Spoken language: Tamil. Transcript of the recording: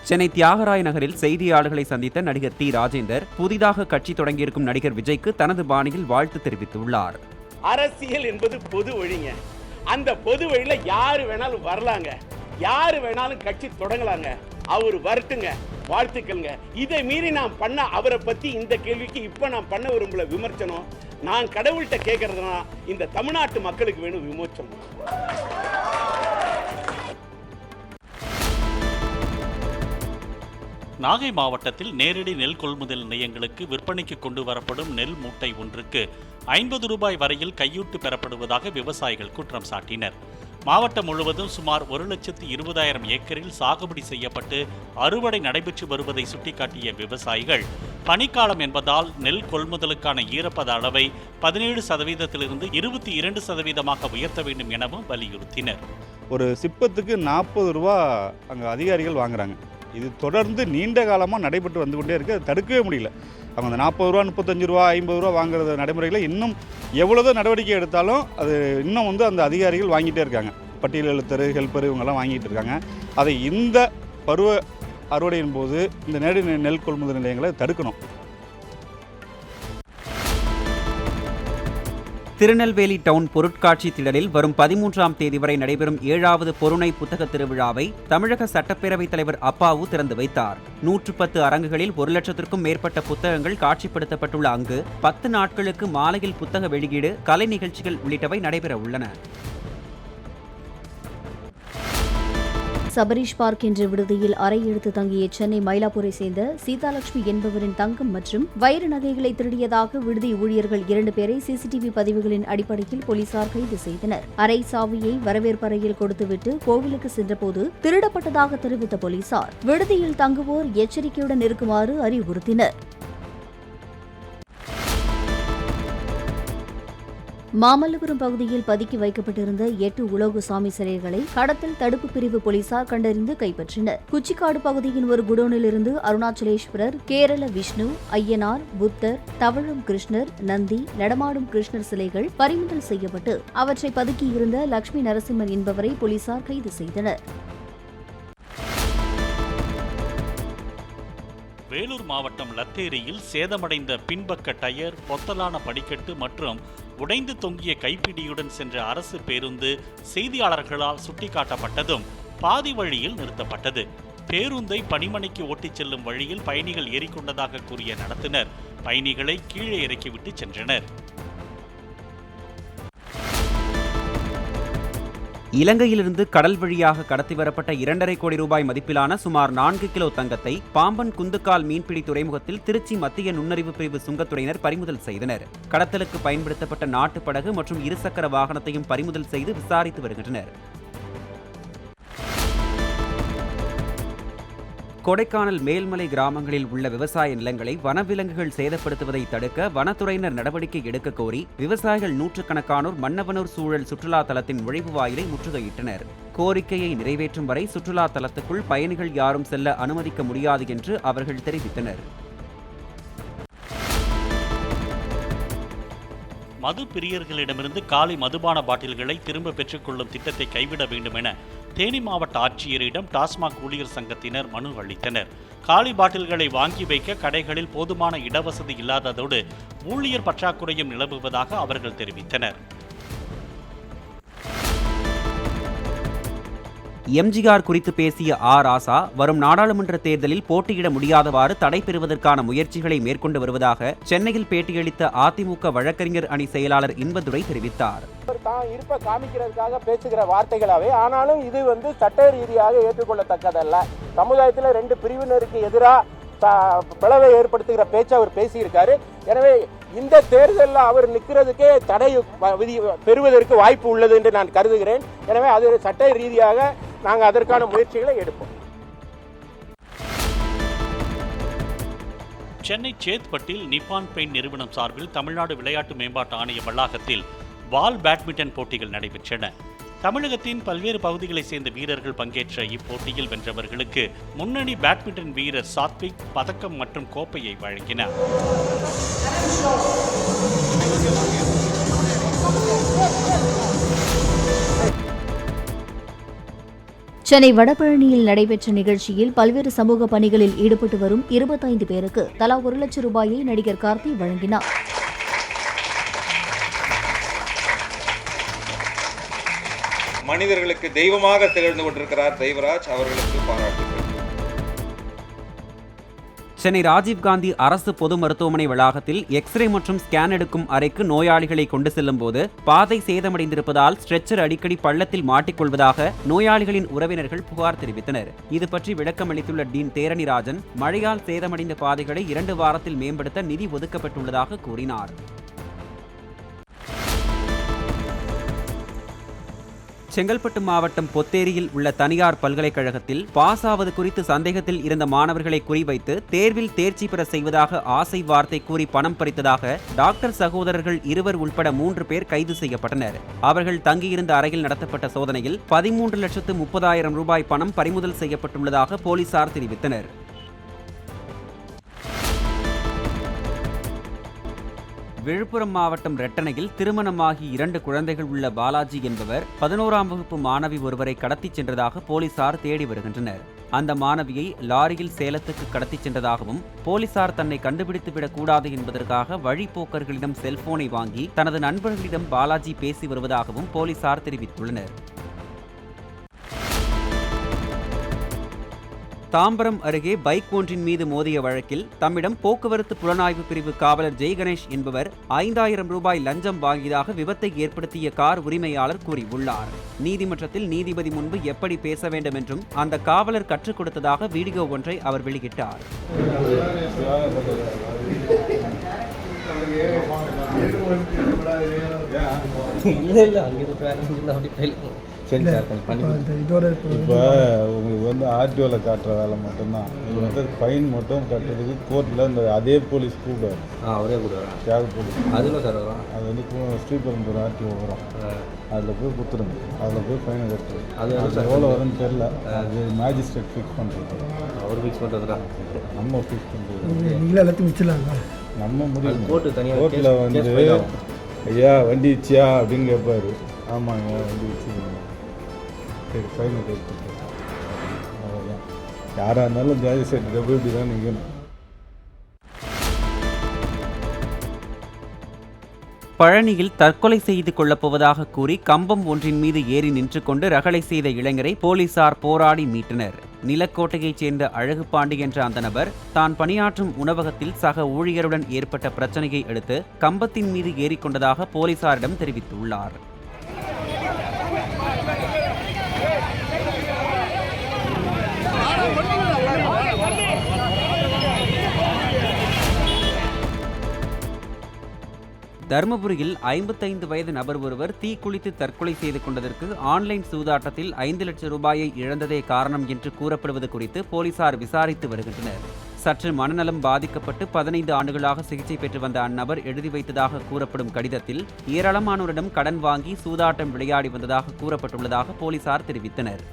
சென்னை தியாகராய நகரில் செய்தியாளர்களை சந்தித்த நடிகர் டி ராஜேந்தர் புதிதாக கட்சி தொடங்கியிருக்கும் நடிகர் விஜய்க்கு தனது பாணியில் வாழ்த்து தெரிவித்துள்ளார். அரசியல் என்பது பொது வழிங்க. அந்த பொது வழியில யாரு வேணாலும் வரலாங்க, யாரு வேணாலும் கட்சி தொடங்கலாங்க. அவர் வரட்டுங்க, வாழ்த்துக்கள்ங்க. இதை மீறி நான் பண்ண அவரை பத்தி இந்த கேள்விக்கு இப்ப நான் பண்ண விரும்பல விமர்சனம். நான் கடவுள்கிட்ட கேட்கறதுனா இந்த தமிழ்நாட்டு மக்களுக்கு வேணும் விமோச்சனம். நாகை மாவட்டத்தில் நேரடி நெல் கொள்முதல் நிலையங்களுக்கு விற்பனைக்கு கொண்டு வரப்படும் நெல் மூட்டை ஒன்றுக்கு 50 ரூபாய் வரையில் கையூட்டு பெறப்படுவதாக விவசாயிகள் குற்றம் சாட்டினர். மாவட்டம் முழுவதும் சுமார் 1,20,000 ஏக்கரில் சாகுபடி செய்யப்பட்டு அறுவடை நடைபெற்று வருவதை சுட்டிக்காட்டிய விவசாயிகள் பனிக்காலம் என்பதால் நெல் கொள்முதலுக்கான ஈரப்பத அளவை 17% 22% உயர்த்த வேண்டும் எனவும் வலியுறுத்தினர். ஒரு சிப்பத்துக்கு 40 ரூபா அங்கே அதிகாரிகள் வாங்குறாங்க. இது தொடர்ந்து நீண்ட காலமாக நடைபெற்று வந்து கொண்டே இருக்குது. அது தடுக்கவே முடியல. அவங்க அந்த 40 ரூபா 35 ரூபா 50 ரூபா வாங்குறது நடைமுறைகளை இன்னும் எவ்வளோதான் நடவடிக்கை எடுத்தாலும் அது இன்னும் அந்த அதிகாரிகள் வாங்கிட்டே இருக்காங்க. பட்டியல் எழுத்தர், ஹெல்ப்பர் இவங்கெல்லாம் வாங்கிட்டு இருக்காங்க. அதை இந்த பருவ அறுவடையின் போது இந்த நேரடி நெல் கொள்முதல் நிலையங்களை தடுக்கணும். திருநெல்வேலி டவுன் பொருட்காட்சி திடலில் வரும் 13ஆம் தேதி வரை நடைபெறும் 7வது பொருணை புத்தக திருவிழாவை தமிழக சட்டப்பேரவைத் தலைவர் அப்பாவு திறந்து வைத்தார். 110 அரங்குகளில் 1 லட்சத்திற்கும் மேற்பட்ட புத்தகங்கள் காட்சிப்படுத்தப்பட்டுள்ள அங்கு 10 நாட்களுக்கு மாலையில் புத்தக வெளியீடு, கலை நிகழ்ச்சிகள் உள்ளிட்டவை நடைபெற உள்ளன. சபரீஷ் பார்க் என்ற விடுதியில் அறை எடுத்து தங்கிய சென்னை மயிலாப்பூரை சேர்ந்த சீதாலட்சுமி என்பவரின் தங்கம் மற்றும் வைர நகைகளை திருடியதாக விடுதி ஊழியர்கள் 2 பேரை சிசிடிவி பதிவுகளின் அடிப்படையில் போலீசார் கைது செய்தனர். அறை சாவியை வரவேற்பறையில் கொடுத்துவிட்டு கோவிலுக்கு சென்றபோது திருடப்பட்டதாக தெரிவித்த போலீசார் விடுதியில் தங்குவோர் எச்சரிக்கையுடன் இருக்குமாறு அறிவுறுத்தினர். மாமல்லபுரம் பகுதியில் பதுக்கி வைக்கப்பட்டிருந்த 8 உலோக சாமி சிலைகளை கடத்தல் தடுப்பு பிரிவு போலீசார் கண்டறிந்து கைப்பற்றினர். குச்சிக்காடு பகுதியின் ஒரு குடோனில் இருந்து அருணாச்சலேஸ்வரர், கேரள விஷ்ணு, ஐயனார், புத்தர், தவழும் கிருஷ்ணர், நந்தி, நடமாடும் கிருஷ்ணர் சிலைகள் பறிமுதல் செய்யப்பட்டு அவற்றை பதுக்கியிருந்த லட்சுமி நரசிம்மன் என்பவரை போலீசார் கைது செய்தனர். வேலூர் மாவட்டம் லத்தேரியில் சேதமடைந்த பின்பக்க டயர், பொத்தலான படிக்கட்டு மற்றும் உடைந்து தொங்கிய கைப்பிடியுடன் சென்ற அரசு பேருந்து செய்தியாளர்களால் சுட்டிக்காட்டப்பட்டதும் பாதி வழியில் நிறுத்தப்பட்டது. பேருந்தை பணிமனைக்கு ஓட்டிச் செல்லும் வழியில் பயணிகள் ஏறிக்கொண்டதாக கூறிய நடத்துனர் பயணிகளை கீழே இறக்கிவிட்டு சென்றனர். இலங்கையிலிருந்து கடல் வழியாக கடத்தி வரப்பட்ட 2.5 கோடி ரூபாய் மதிப்பிலான சுமார் 4 கிலோ தங்கத்தை பாம்பன் குந்துக்கால் மீன்பிடி துறைமுகத்தில் திருச்சி மத்திய நுண்ணறிவு பிரிவு சுங்கத்துறையினர் பறிமுதல் செய்தனர். கடத்தலுக்கு பயன்படுத்தப்பட்ட நாட்டு படகு மற்றும் இருசக்கர வாகனத்தையும் பறிமுதல் செய்து விசாரித்து வருகின்றனர். கொடைக்கானல் மேல்மலை கிராமங்களில் உள்ள விவசாய நிலங்களை வனவிலங்குகள் சேதப்படுத்துவதை தடுக்க வனத்துறையினர் நடவடிக்கை எடுக்க கோரி விவசாயிகள் 100கணக்கானோர் மன்னவனூர் சூழல் சுற்றுலா தலத்தின் நுழைவு வாயிலை முற்றுகையிட்டனர். கோரிக்கையை நிறைவேற்றும் வரை சுற்றுலா தலத்துக்குள் பயணிகள் யாரும் செல்ல அனுமதிக்க முடியாது என்று அவர்கள் தெரிவித்தனர். மது பிரியர்களிடமிருந்து காலி மதுபான பாட்டில்களை திரும்ப பெற்றுக் கொள்ளும் திட்டத்தை கைவிட வேண்டும் என தேனி மாவட்ட ஆட்சியரிடம் டாஸ்மாக் ஊழியர் சங்கத்தினர் மனு அளித்தனர். காலி பாட்டில்களை வாங்கி வைக்க கடைகளில் போதுமான இடவசதி இல்லாததோடு ஊழியர் பற்றாக்குறையும் நிலவுவதாக அவர்கள் தெரிவித்தனர். எம்ஜிஆர் குறித்து பேசிய ராசா வரும் நாடாளுமன்ற தேர்தலில் போட்டியிட முடியாதவாறு தடை பெறுவதற்கான முயற்சிகளை மேற்கொண்டு வருவதாக சென்னையில் பேட்டியளித்த அதிமுக வழக்கறிஞர் அணி செயலாளர் இன்பதுரை தெரிவித்தார். தான் இருப்ப காமிக்கிறதுக்காக பேசுகிற வார்த்தைகளாவே, ஆனாலும் இது சட்ட ரீதியாக ஏற்றுக்கொள்ளத்தக்கதல்ல. சமுதாயத்தில் 2 பிரிவினருக்கு எதிராக பிளவை ஏற்படுத்துகிற பேச்சு அவர் பேசியிருக்காரு. எனவே இந்த தேர்தலில் அவர் நிற்கிறதுக்கே தடை பெறுவதற்கு வாய்ப்பு உள்ளது என்று நான் கருதுகிறேன். எனவே அது சட்ட ரீதியாக நாங்கள் அதற்கான முயற்சிகளை எடுப்போம். சென்னை சேத்பட்டில் நிப்பான் பெயிண்ட் நிறுவனம் சார்பில் தமிழ்நாடு விளையாட்டு மேம்பாட்டு ஆணைய வளாகத்தில் பால் பேட்மிண்டன் போட்டிகள் நடைபெற்றன. தமிழகத்தின் பல்வேறு பகுதிகளைச் சேர்ந்த வீரர்கள் பங்கேற்ற இப்போட்டியில் வென்றவர்களுக்கு முன்னணி பேட்மிண்டன் வீரர் சாத்விக் பதக்கம் மற்றும் கோப்பையை வழங்கினார். சென்னை வடபழனியில் நடைபெற்ற நிகழ்ச்சியில் பல்வேறு சமூக பணிகளில் ஈடுபட்டு வரும் 25 பேருக்கு தலா 1 லட்சம் ரூபாயை நடிகர் கார்த்தி வழங்கினார். மனிதர்களுக்கு தெய்வமாக திகழ்ந்து கொண்டிருக்கிறார் தெய்வராஜ், அவர்களுக்கு பாராட்டுகள். சென்னை ராஜீவ்காந்தி அரசு பொது மருத்துவமனை வளாகத்தில் எக்ஸ்ரே மற்றும் ஸ்கேன் எடுக்கும் அறைக்கு நோயாளிகளை கொண்டு செல்லும் போது பாதை சேதமடைந்திருப்பதால் ஸ்ட்ரெச்சர் அடிக்கடி பள்ளத்தில் மாட்டிக்கொள்வதாக நோயாளிகளின் உறவினர்கள் புகார் தெரிவித்தனர். இது பற்றி விளக்கமளித்துள்ள டீன் தேரணிராஜன், மழையால் சேதமடைந்த பாதைகளை 2 வாரத்தில் மேம்படுத்த நிதி ஒதுக்கப்பட்டுள்ளதாக கூறினார். செங்கல்பட்டு மாவட்டம் பொத்தேரியில் உள்ள தனியார் பல்கலைக்கழகத்தில் பாஸ் ஆவது குறித்து சந்தேகத்தில் இருந்த மாணவர்களை குறிவைத்து தேர்வில் தேர்ச்சி பெற செய்வதாக ஆசை வார்த்தை கூறி பணம் பறித்ததாக டாக்டர் சகோதரர்கள் 2 உட்பட 3 பேர் கைது செய்யப்பட்டனர். அவர்கள் தங்கியிருந்த அறையில் நடத்தப்பட்ட சோதனையில் 13,30,000 ரூபாய் பணம் பறிமுதல் செய்யப்பட்டுள்ளதாக போலீசார் தெரிவித்தனர். விழுப்புரம் மாவட்டம் ரெட்டனையில் திருமணமாகி 2 குழந்தைகள் உள்ள பாலாஜி என்பவர் 11ஆம் வகுப்பு மாணவி ஒருவரை கடத்திச் சென்றதாக போலீசார் தேடி வருகின்றனர். அந்த மாணவியை லாரியில் சேலத்துக்கு கடத்திச் சென்றதாகவும் போலீசார் தன்னை கண்டுபிடித்துவிடக் கூடாது என்பதற்காக வழிப்போக்கர்களிடம் செல்போனை வாங்கி தனது நண்பர்களிடம் பாலாஜி பேசி வருவதாகவும் போலீசார் தெரிவித்துள்ளனர். தாம்பரம் அருகே பைக் ஒன்றின் மீது மோதிய வழக்கில் தம்மிடம் போக்குவரத்து புலனாய்வு பிரிவு காவலர் ஜெய்கணேஷ் என்பவர் 5,000 ரூபாய் லஞ்சம் வாங்கியதாக விபத்தை ஏற்படுத்திய கார் உரிமையாளர் கூறியுள்ளார். நீதிமன்றத்தில் நீதிபதி முன்பு எப்படி பேச வேண்டும் என்றும் அந்த காவலர் கற்றுக் கொடுத்ததாக வீடியோ ஒன்றை அவர் வெளியிட்டார். இப்போ உங்களுக்கு ஆர்டிஓவில் காட்டுற வேலை மட்டும்தான். இது வந்து ஃபைன் மட்டும் கட்டுறதுக்கு கோர்ட்டில் இந்த அதே போலீஸ் கூப்பிடுவார். அவரே கூப்பிடுவார், தியாக போலீஸ். அதில் சார் அது வந்து ஸ்ரீபெரும்புதூர் ஆர்டிஓ வரும், அதில் போய் கொடுத்துருங்க. அதில் போய் ஃபைனை கட்டுறது. அது எவ்வளோ வரும்னு தெரில, அது மேஜிஸ்ட்ரேட் ஃபிக்ஸ் பண்ணுறது. அவர் ஃபிக்ஸ் பண்ணுறதுடா, நம்ம ஃபிக்ஸ் பண்ணுறது. நீங்களே எல்லாத்தையும் வச்சிடலாங்க, நம்ம முடியும். கோர்ட்டில் வந்து ஐயா வண்டி வச்சியா அப்படின்னு கேட்பாரு. ஆமாங்க வண்டி வச்சுக்கோங்க, சரி ஃபைனை கேட்டு. அவ்வளோதான், யாராக இருந்தாலும் மேஜிஸ்ட்ரேட் டெபுட்டி தான் நீங்கள். பழனியில் தற்கொலை செய்து கொள்ளப் போவதாக கூறி கம்பம் ஒன்றின் மீது ஏறி நின்று கொண்டு ரகளை செய்த இளைஞரை போலீசார் போராடி மீட்டனர். நிலக்கோட்டையைச் சேர்ந்த அழகுபாண்டி என்ற அந்த நபர் தான் பணியாற்றும் உணவகத்தில் சக ஊழியருடன் ஏற்பட்ட பிரச்சனையை அடுத்து கம்பத்தின் மீது ஏறிக்கொண்டதாக போலீசாரிடம் தெரிவித்துள்ளார். தருமபுரியில் 55 வயது நபர் ஒருவர் தீக்குளித்து தற்கொலை செய்து கொண்டதற்கு ஆன்லைன் சூதாட்டத்தில் 5 லட்சம் ரூபாயை இழந்ததே காரணம் என்று கூறப்படுவது குறித்து போலீசார் விசாரித்து வருகின்றனர். சற்று மனநலம் பாதிக்கப்பட்டு 15 ஆண்டுகளாக சிகிச்சை பெற்று வந்த அந்நபர் எழுதி வைத்ததாக கூறப்படும் கடிதத்தில் ஏராளமானோரிடம் கடன் வாங்கி சூதாட்டம் விளையாடி வந்ததாக கூறப்பட்டுள்ளதாக போலீசார் தெரிவித்தனர்.